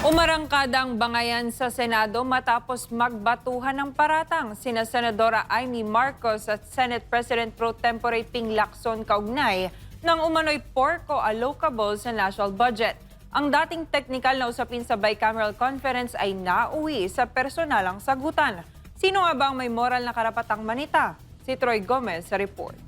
Umarangkadang bangayan sa Senado matapos magbatuhan ng paratang sina Senadora Amy Marcos at Senate President Pro Tempore Ping Lacson kaugnay ng umano'y porco allocable sa national budget. Ang dating teknikal na usapin sa bicameral conference ay nauwi sa personalang sagutan. Sino nga ba ang may moral na karapatang manita? Si Troy Gomez sa report.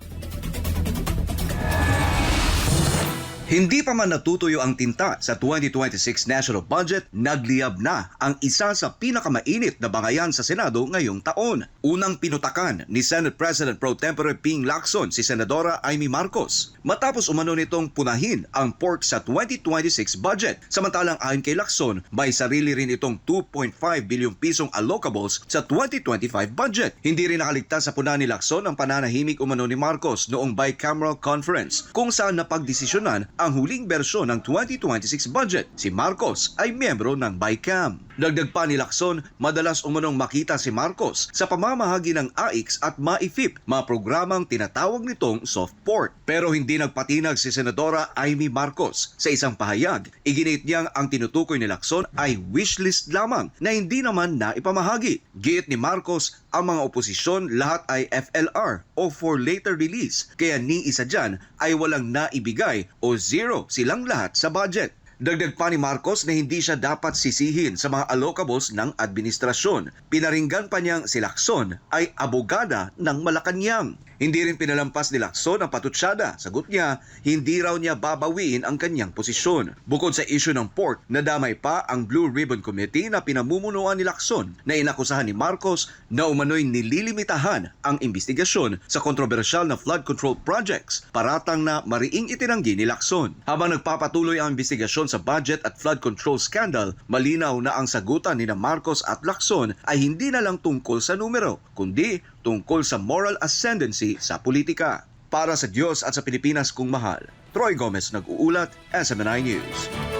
Hindi pa man natutuyo ang tinta sa 2026 national budget, nagliyab na ang isa sa pinakamainit na bangayan sa Senado ngayong taon. Unang pinutakan ni Senate President Pro Tempore Ping Lacson si Senadora Amy Marcos matapos umano nitong punahin ang pork sa 2026 budget. Samantalang ayon kay Lacson, may sarili rin itong 2.5 bilyong pisong allocables sa 2025 budget. Hindi rin nakaligtas sa puna ni Lacson ang pananahimik umano ni Marcos noong bicameral conference kung saan napagdesisyonan ang huling bersyon ng 2026 budget. Si Marcos ay miyembro ng BICAM. Dagdag pa ni Lacson, madalas umunong makita si Marcos sa pamamahagi ng AIX at MAIFIP, mga programang tinatawag nitong soft pork. Pero hindi nagpatinag si Senadora Amy Marcos. Sa isang pahayag, iginit niyang ang tinutukoy ni Lacson ay wishlist lamang na hindi naman naipamahagi. Giit ni Marcos, ang mga oposisyon lahat ay FLR o for later release, kaya ni isa dyan ay walang naibigay o zero silang lahat sa budget. Dagdag pa ni Marcos na hindi siya dapat sisihin sa mga allocables ng administrasyon. Pinaringgan pa niyang si Lacson ay abogada ng Malacanang. Hindi rin pinalampas ni Lacson ang patutsyada. Sagot niya, hindi raw niya babawiin ang kanyang posisyon. Bukod sa issue ng pork, nadamay pa ang Blue Ribbon Committee na pinamumunuan ni Lacson na inakusahan ni Marcos na umano'y nililimitahan ang investigasyon sa kontrobersyal na flood control projects, paratang na mariing itinanggi ni Lacson. Habang nagpapatuloy ang investigasyon sa budget at flood control scandal, malinaw na ang sagutan ni Marcos at Lacson ay hindi na lang tungkol sa numero, kundi tungkol sa moral ascendancy sa politika. Para sa Diyos at sa Pilipinas kung mahal, Troy Gomez nag-uulat, SMNI News.